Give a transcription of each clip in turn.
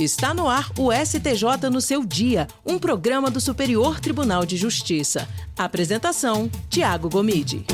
Está no ar o STJ no seu dia, um programa do Superior Tribunal de Justiça. Apresentação, Tiago Gomide.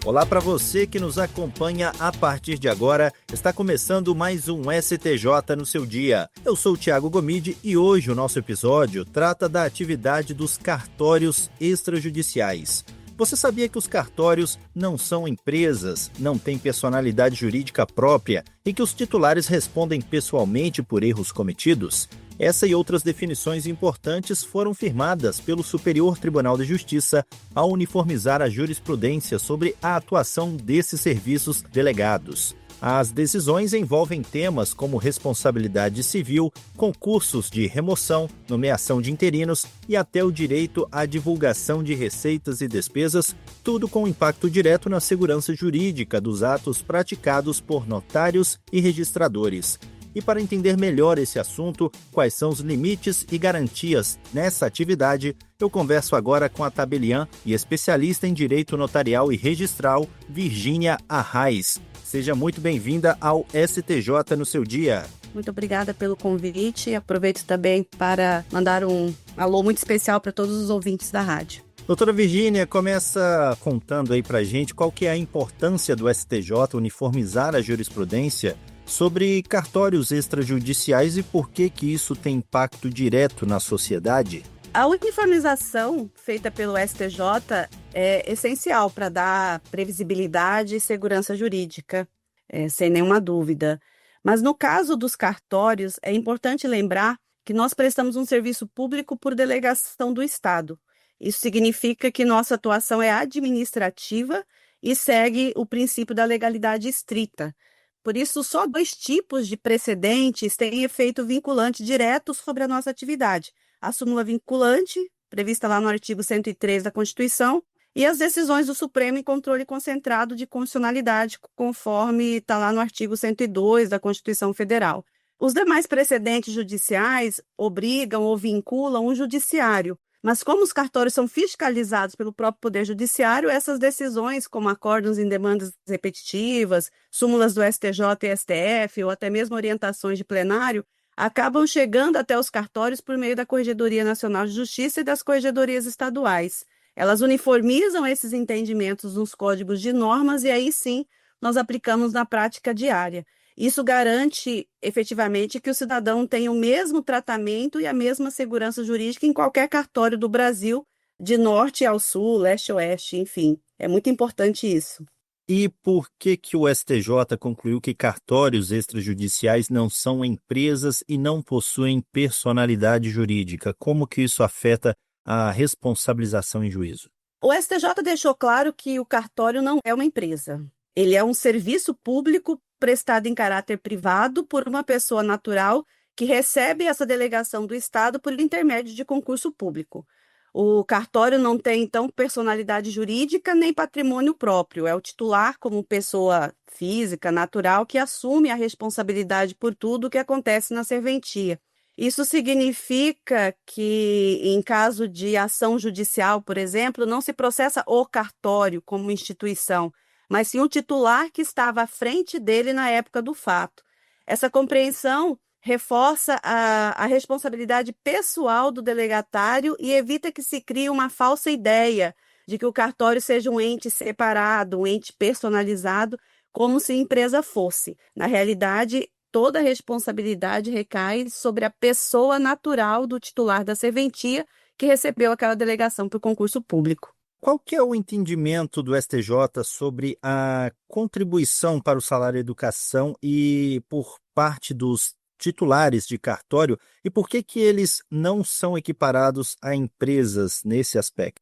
Olá para você que nos acompanha a partir de agora. Está começando mais um STJ no seu dia. Eu sou o Tiago Gomide e hoje o nosso episódio trata da atividade dos cartórios extrajudiciais. Você sabia que os cartórios não são empresas, não têm personalidade jurídica própria e que os titulares respondem pessoalmente por erros cometidos? Essa e outras definições importantes foram firmadas pelo Superior Tribunal de Justiça ao uniformizar a jurisprudência sobre a atuação desses serviços delegados. As decisões envolvem temas como responsabilidade civil, concursos de remoção, nomeação de interinos e até o direito à divulgação de receitas e despesas, tudo com impacto direto na segurança jurídica dos atos praticados por notários e registradores. E para entender melhor esse assunto, quais são os limites e garantias nessa atividade, eu converso agora com a tabeliã e especialista em direito notarial e registral, Virgínia Arraes. Seja muito bem-vinda ao STJ no seu dia. Muito obrigada pelo convite. Aproveito também para mandar um alô muito especial para todos os ouvintes da rádio. Doutora Virgínia, começa contando aí pra gente qual que é a importância do STJ uniformizar a jurisprudência sobre cartórios extrajudiciais e por que isso tem impacto direto na sociedade. A uniformização feita pelo STJ é essencial para dar previsibilidade e segurança jurídica, sem nenhuma dúvida. Mas no caso dos cartórios, é importante lembrar que nós prestamos um serviço público por delegação do Estado. Isso significa que nossa atuação é administrativa e segue o princípio da legalidade estrita. Por isso, só 2 tipos de precedentes têm efeito vinculante direto sobre a nossa atividade. A súmula vinculante, prevista lá no artigo 103 da Constituição, e as decisões do Supremo em controle concentrado de constitucionalidade, conforme está lá no artigo 102 da Constituição Federal. Os demais precedentes judiciais obrigam ou vinculam o judiciário, mas como os cartórios são fiscalizados pelo próprio Poder Judiciário, essas decisões, como acórdãos em demandas repetitivas, súmulas do STJ e STF, ou até mesmo orientações de plenário, acabam chegando até os cartórios por meio da Corregedoria Nacional de Justiça e das corregedorias estaduais. Elas uniformizam esses entendimentos nos códigos de normas e aí sim nós aplicamos na prática diária. Isso garante, efetivamente, que o cidadão tenha o mesmo tratamento e a mesma segurança jurídica em qualquer cartório do Brasil, de norte ao sul, leste a oeste, enfim. É muito importante isso. E por que o STJ concluiu que cartórios extrajudiciais não são empresas e não possuem personalidade jurídica? Como que isso afeta a responsabilização em juízo? O STJ deixou claro que o cartório não é uma empresa. Ele é um serviço público prestado em caráter privado por uma pessoa natural que recebe essa delegação do Estado por intermédio de concurso público. O cartório não tem, então, personalidade jurídica nem patrimônio próprio. É o titular, como pessoa física, natural, que assume a responsabilidade por tudo o que acontece na serventia. Isso significa que, em caso de ação judicial, por exemplo, não se processa o cartório como instituição, mas sim o titular que estava à frente dele na época do fato. Essa compreensão reforça a responsabilidade pessoal do delegatário e evita que se crie uma falsa ideia de que o cartório seja um ente separado, um ente personalizado, como se a empresa fosse. Na realidade, toda a responsabilidade recai sobre a pessoa natural do titular da serventia que recebeu aquela delegação por concurso público. Qual que é o entendimento do STJ sobre a contribuição para o salário educação e por parte dos titulares de cartório e por que eles não são equiparados a empresas nesse aspecto?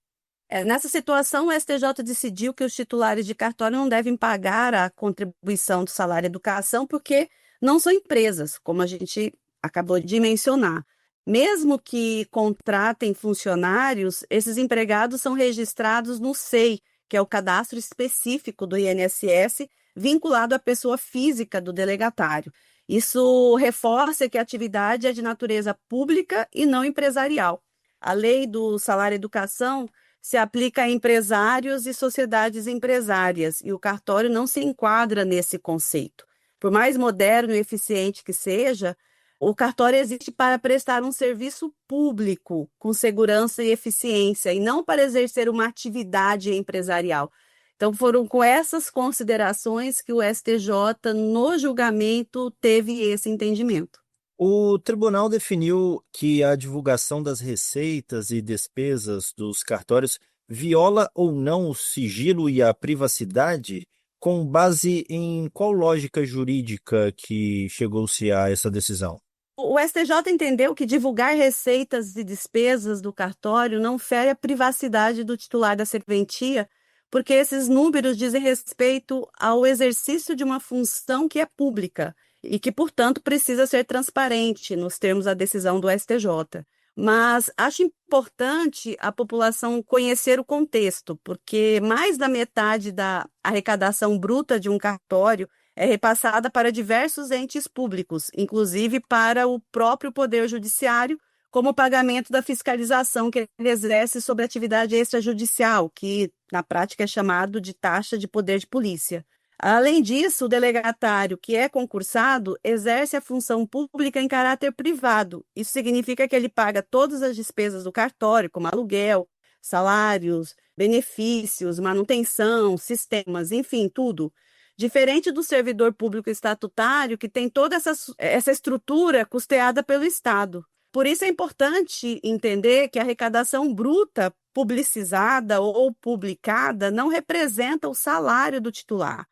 Nessa situação, o STJ decidiu que os titulares de cartório não devem pagar a contribuição do salário educação porque não são empresas, como a gente acabou de mencionar. Mesmo que contratem funcionários, esses empregados são registrados no SEI, que é o cadastro específico do INSS, vinculado à pessoa física do delegatário. Isso reforça que a atividade é de natureza pública e não empresarial. A lei do salário-educação se aplica a empresários e sociedades empresárias, e o cartório não se enquadra nesse conceito. Por mais moderno e eficiente que seja, O cartório existe para prestar um serviço público com segurança e eficiência, e não para exercer uma atividade empresarial. Então, foram com essas considerações que o STJ, no julgamento, teve esse entendimento. O tribunal definiu que a divulgação das receitas e despesas dos cartórios viola ou não o sigilo e a privacidade, com base em qual lógica jurídica que chegou-se a essa decisão? O STJ entendeu que divulgar receitas e despesas do cartório não fere a privacidade do titular da serventia, porque esses números dizem respeito ao exercício de uma função que é pública e que, portanto, precisa ser transparente nos termos da decisão do STJ. Mas acho importante a população conhecer o contexto, porque mais da metade da arrecadação bruta de um cartório é repassada para diversos entes públicos, inclusive para o próprio Poder Judiciário, como pagamento da fiscalização que ele exerce sobre a atividade extrajudicial, que na prática é chamado de taxa de poder de polícia. Além disso, o delegatário que é concursado exerce a função pública em caráter privado. Isso significa que ele paga todas as despesas do cartório, como aluguel, salários, benefícios, manutenção, sistemas, enfim, tudo. Diferente do servidor público estatutário, que tem toda essa estrutura custeada pelo Estado. Por isso é importante entender que a arrecadação bruta publicizada ou publicada não representa o salário do titular.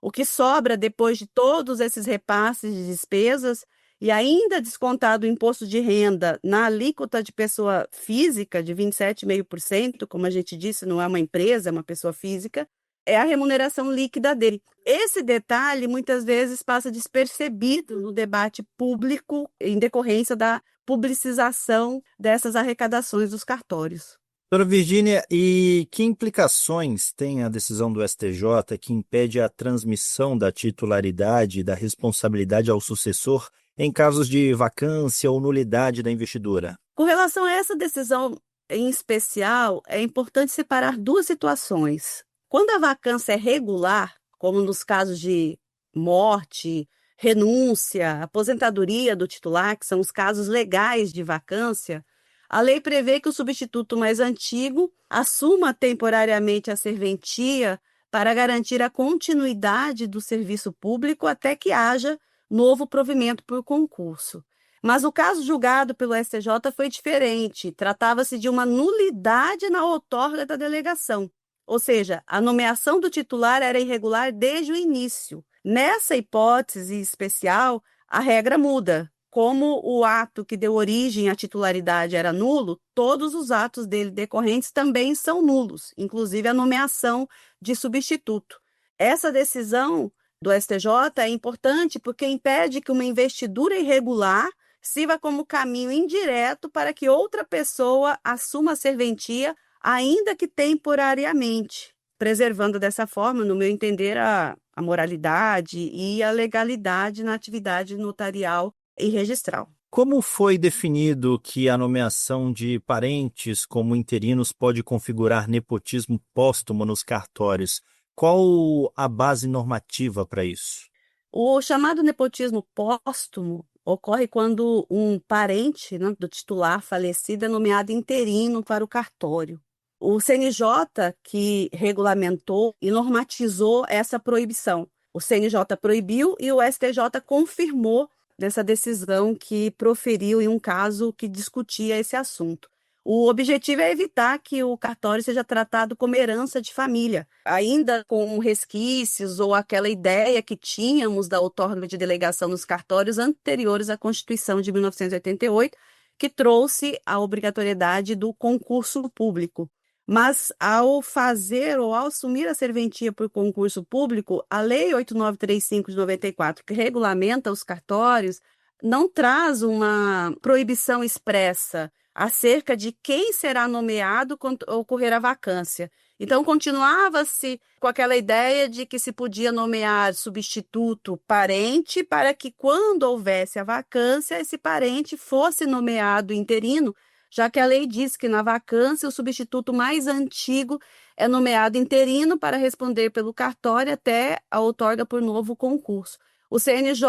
O que sobra depois de todos esses repasses de despesas e ainda descontado o imposto de renda na alíquota de pessoa física de 27,5%, como a gente disse, não é uma empresa, é uma pessoa física, é a remuneração líquida dele. Esse detalhe muitas vezes passa despercebido no debate público em decorrência da publicização dessas arrecadações dos cartórios. Doutora Virgínia, e que implicações tem a decisão do STJ que impede a transmissão da titularidade e da responsabilidade ao sucessor em casos de vacância ou nulidade da investidura? Com relação a essa decisão em especial, é importante separar duas situações. Quando a vacância é regular, como nos casos de morte, renúncia, aposentadoria do titular, que são os casos legais de vacância, a lei prevê que o substituto mais antigo assuma temporariamente a serventia para garantir a continuidade do serviço público até que haja novo provimento por concurso. Mas o caso julgado pelo STJ foi diferente. Tratava-se de uma nulidade na outorga da delegação. Ou seja, a nomeação do titular era irregular desde o início. Nessa hipótese especial, a regra muda. Como o ato que deu origem à titularidade era nulo, todos os atos dele decorrentes também são nulos, inclusive a nomeação de substituto. Essa decisão do STJ é importante porque impede que uma investidura irregular sirva como caminho indireto para que outra pessoa assuma a serventia, ainda que temporariamente, preservando dessa forma, no meu entender, a moralidade e a legalidade na atividade notarial e registral. Como foi definido que a nomeação de parentes como interinos pode configurar nepotismo póstumo nos cartórios? Qual a base normativa para isso? O chamado nepotismo póstumo ocorre quando um parente, né, do titular falecido é nomeado interino para o cartório. O CNJ que regulamentou e normatizou essa proibição. O CNJ proibiu e o STJ confirmou dessa decisão que proferiu em um caso que discutia esse assunto. O objetivo é evitar que o cartório seja tratado como herança de família, ainda com resquícios ou aquela ideia que tínhamos da outorga de delegação nos cartórios anteriores à Constituição de 1988, que trouxe a obrigatoriedade do concurso público. Mas, ao fazer ou ao assumir a serventia por concurso público, a Lei 8935 de 94, que regulamenta os cartórios, não traz uma proibição expressa acerca de quem será nomeado quando ocorrer a vacância. Então, continuava-se com aquela ideia de que se podia nomear substituto parente para que, quando houvesse a vacância, esse parente fosse nomeado interino, já que a lei diz que na vacância o substituto mais antigo é nomeado interino para responder pelo cartório até a outorga por novo concurso. O CNJ,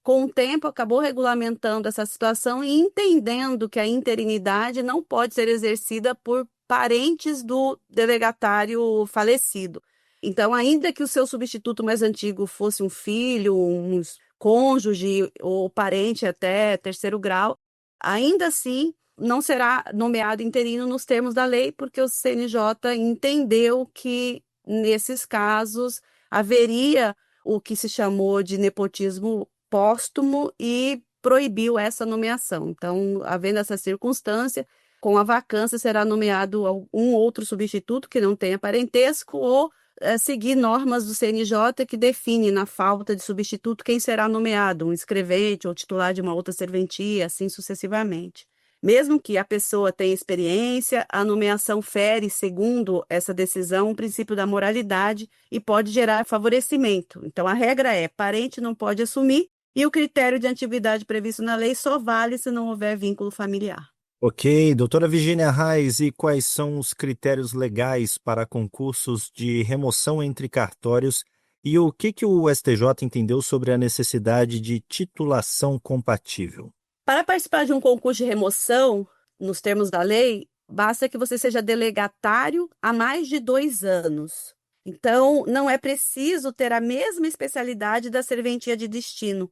com o tempo, acabou regulamentando essa situação e entendendo que a interinidade não pode ser exercida por parentes do delegatário falecido. Então, ainda que o seu substituto mais antigo fosse um filho, um cônjuge ou parente até terceiro grau, ainda assim não será nomeado interino nos termos da lei, porque o CNJ entendeu que, nesses casos, haveria o que se chamou de nepotismo póstumo e proibiu essa nomeação. Então, havendo essa circunstância, com a vacância será nomeado um outro substituto que não tenha parentesco ou seguir normas do CNJ que define, na falta de substituto, quem será nomeado, um escrevente ou titular de uma outra serventia, assim sucessivamente. Mesmo que a pessoa tenha experiência, a nomeação fere, segundo essa decisão, o princípio da moralidade e pode gerar favorecimento. Então, a regra é: parente não pode assumir e o critério de antiguidade previsto na lei só vale se não houver vínculo familiar. Ok, doutora Virgínia Reis, e quais são os critérios legais para concursos de remoção entre cartórios e o que o STJ entendeu sobre a necessidade de titulação compatível? Para participar de um concurso de remoção, nos termos da lei, basta que você seja delegatário há mais de 2 anos. Então, não é preciso ter a mesma especialidade da serventia de destino.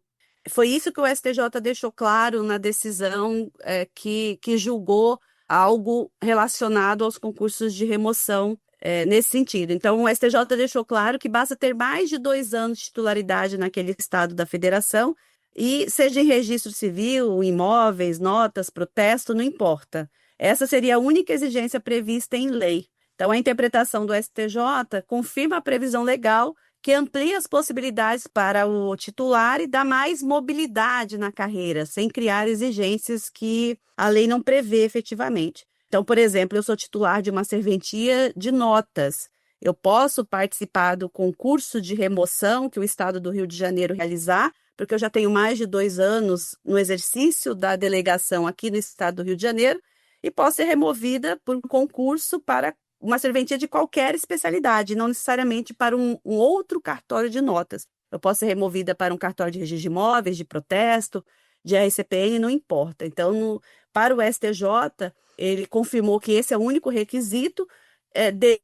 Foi isso que o STJ deixou claro na decisão que julgou algo relacionado aos concursos de remoção nesse sentido. Então, o STJ deixou claro que basta ter mais de 2 anos de titularidade naquele estado da federação e seja em registro civil, imóveis, notas, protesto, não importa. Essa seria a única exigência prevista em lei. Então, a interpretação do STJ confirma a previsão legal que amplia as possibilidades para o titular e dá mais mobilidade na carreira, sem criar exigências que a lei não prevê efetivamente. Então, por exemplo, eu sou titular de uma serventia de notas. Eu posso participar do concurso de remoção que o Estado do Rio de Janeiro realizar, porque eu já tenho mais de 2 anos no exercício da delegação aqui no Estado do Rio de Janeiro e posso ser removida por um concurso para uma serventia de qualquer especialidade, não necessariamente para um outro cartório de notas. Eu posso ser removida para um cartório de registro de imóveis, de protesto, de RCPN, não importa. Então, para o STJ, ele confirmou que esse é o único requisito,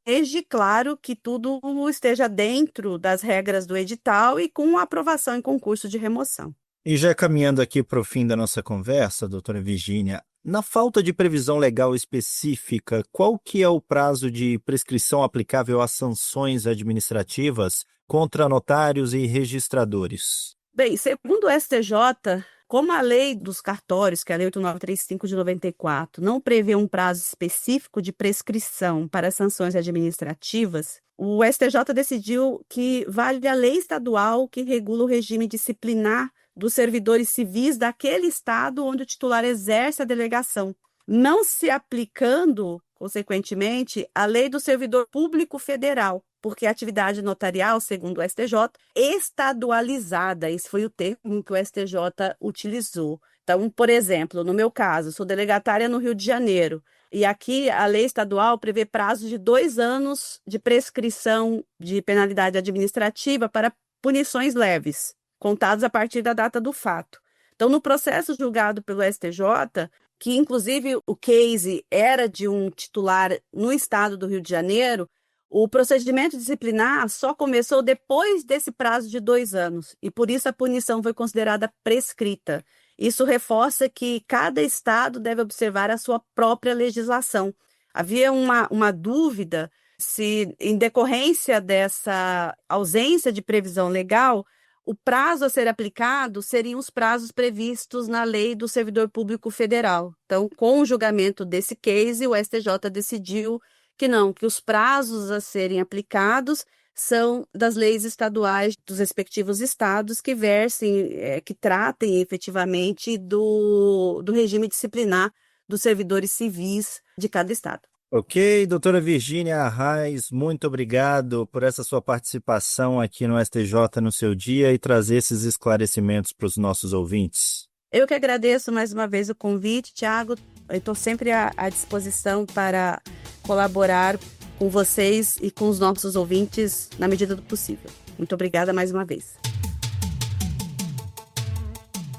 desde, claro, que tudo esteja dentro das regras do edital e com aprovação em concurso de remoção. E já caminhando aqui para o fim da nossa conversa, doutora Virgínia, na falta de previsão legal específica, qual que é o prazo de prescrição aplicável às sanções administrativas contra notários e registradores? Bem, segundo o STJ, como a lei dos cartórios, que é a Lei 8935 de 94, não prevê um prazo específico de prescrição para sanções administrativas, o STJ decidiu que vale a lei estadual que regula o regime disciplinar dos servidores civis daquele estado onde o titular exerce a delegação, não se aplicando, consequentemente, a lei do servidor público federal, porque a atividade notarial, segundo o STJ, estadualizada, esse foi o termo que o STJ utilizou. Então, por exemplo, no meu caso, sou delegatária no Rio de Janeiro, e aqui a lei estadual prevê prazo de 2 anos de prescrição de penalidade administrativa para punições leves, contados a partir da data do fato. Então, no processo julgado pelo STJ, que inclusive o case era de um titular no estado do Rio de Janeiro, o procedimento disciplinar só começou depois desse prazo de 2 anos, e por isso a punição foi considerada prescrita. Isso reforça que cada estado deve observar a sua própria legislação. Havia uma dúvida se, em decorrência dessa ausência de previsão legal, o prazo a ser aplicado seriam os prazos previstos na Lei do Servidor Público Federal. Então, com o julgamento desse case, o STJ decidiu que não, que os prazos a serem aplicados são das leis estaduais dos respectivos estados que versem, que tratem efetivamente do regime disciplinar dos servidores civis de cada estado. Ok, doutora Virgínia Reis, muito obrigado por essa sua participação aqui no STJ no seu dia e trazer esses esclarecimentos para os nossos ouvintes. Eu que agradeço mais uma vez o convite, Tiago. Eu estou sempre à disposição para colaborar com vocês e com os nossos ouvintes na medida do possível. Muito obrigada mais uma vez.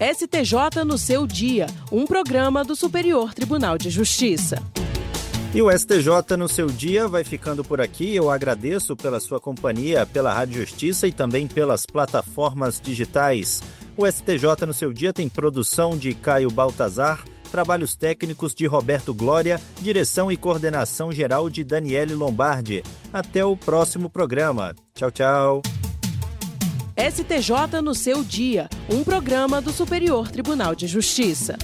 STJ no seu dia, um programa do Superior Tribunal de Justiça. E o STJ no seu dia vai ficando por aqui. Eu agradeço pela sua companhia, pela Rádio Justiça e também pelas plataformas digitais. O STJ no seu dia tem produção de Caio Baltazar, trabalhos técnicos de Roberto Glória, direção e coordenação geral de Daniele Lombardi. Até o próximo programa. Tchau, tchau. STJ no seu dia, um programa do Superior Tribunal de Justiça.